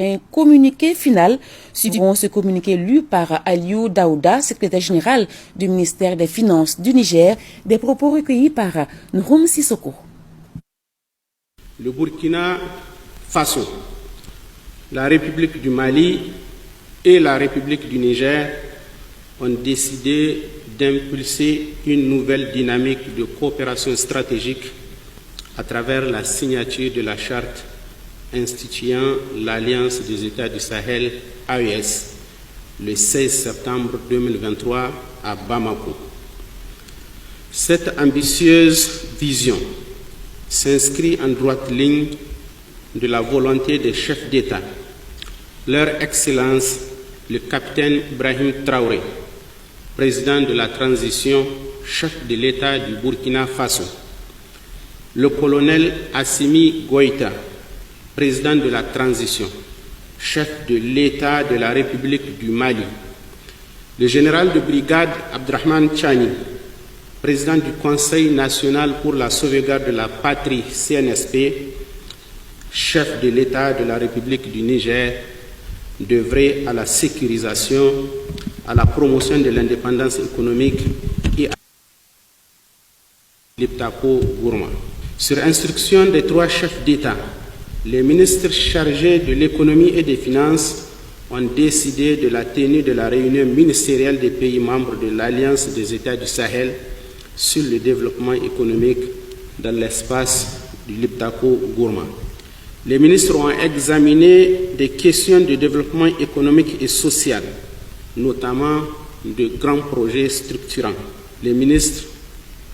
Un communiqué final, suivront ce communiqué lu par Aliou Daouda, secrétaire général du ministère des Finances du Niger, des propos recueillis par Nouroum Sissoko. Le Burkina Faso, la République du Mali et la République du Niger ont décidé d'impulser une nouvelle dynamique de coopération stratégique à travers la signature de la charte instituant l'Alliance des États du Sahel, AES, le 16 septembre 2023 à Bamako. Cette ambitieuse vision s'inscrit en droite ligne de la volonté des chefs d'État, leur Excellence le capitaine Ibrahim Traoré, président de la transition, chef de l'État du Burkina Faso, le colonel Assimi Goïta, président de la transition, chef de l'État de la République du Mali, le général de brigade Abdrahman Chani, président du Conseil national pour la sauvegarde de la patrie CNSP, chef de l'État de la République du Niger, d'œuvrer à la sécurisation, à la promotion de l'indépendance économique et à l'Iptako Gourma. Sur instruction des trois chefs d'État, les ministres chargés de l'économie et des finances ont décidé de la tenue de la réunion ministérielle des pays membres de l'Alliance des États du Sahel sur le développement économique dans l'espace du Liptako Gourma. Les ministres ont examiné des questions de développement économique et social, notamment de grands projets structurants. Les ministres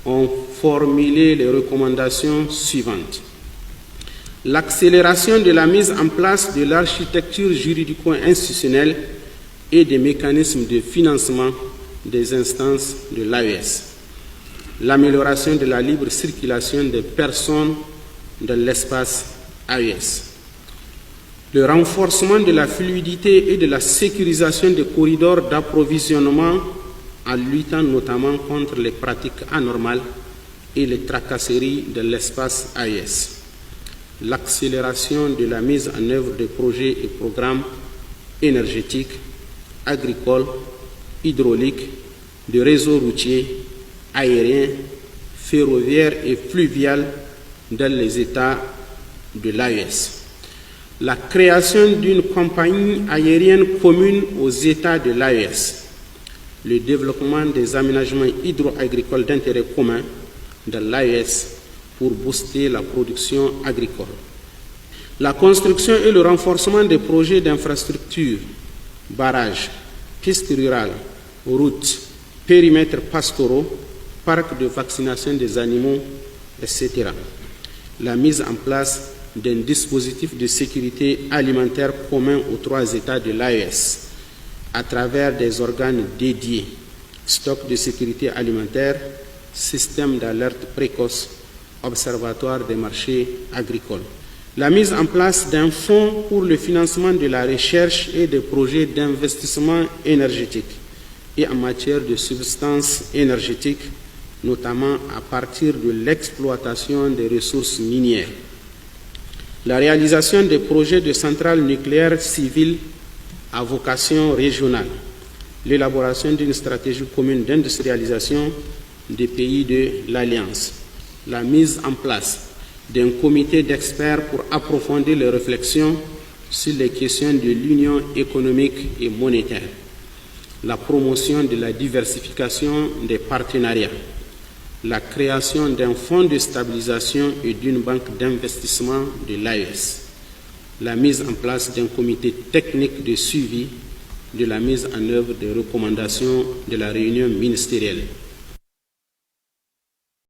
ont formulé les recommandations suivantes. L'accélération de la mise en place de l'architecture juridico-institutionnelle et des mécanismes de financement des instances de l'AES. L'amélioration de la libre circulation des personnes dans l'espace AES. Le renforcement de la fluidité et de la sécurisation des corridors d'approvisionnement en luttant notamment contre les pratiques anormales et les tracasseries de l'espace AES. L'accélération de la mise en œuvre des projets et programmes énergétiques, agricoles, hydrauliques, de réseaux routiers, aériens, ferroviaires et fluviales dans les États de l'AES. La création d'une compagnie aérienne commune aux États de l'AES. Le développement des aménagements hydro-agricoles d'intérêt commun dans l'AES pour booster la production agricole. La construction et le renforcement des projets d'infrastructures, barrages, pistes rurales, routes, périmètres pastoraux, parcs de vaccination des animaux, etc. La mise en place d'un dispositif de sécurité alimentaire commun aux trois États de l'AES à travers des organes dédiés, stock de sécurité alimentaire, système d'alerte précoce, observatoire des marchés agricoles. La mise en place d'un fonds pour le financement de la recherche et des projets d'investissement énergétique et en matière de substances énergétiques, notamment à partir de l'exploitation des ressources minières. La réalisation des projets de centrales nucléaires civiles à vocation régionale. L'élaboration d'une stratégie commune d'industrialisation des pays de l'Alliance. La mise en place d'un comité d'experts pour approfondir les réflexions sur les questions de l'union économique et monétaire. La promotion de la diversification des partenariats. La création d'un fonds de stabilisation et d'une banque d'investissement de l'AES. La mise en place d'un comité technique de suivi de la mise en œuvre des recommandations de la réunion ministérielle.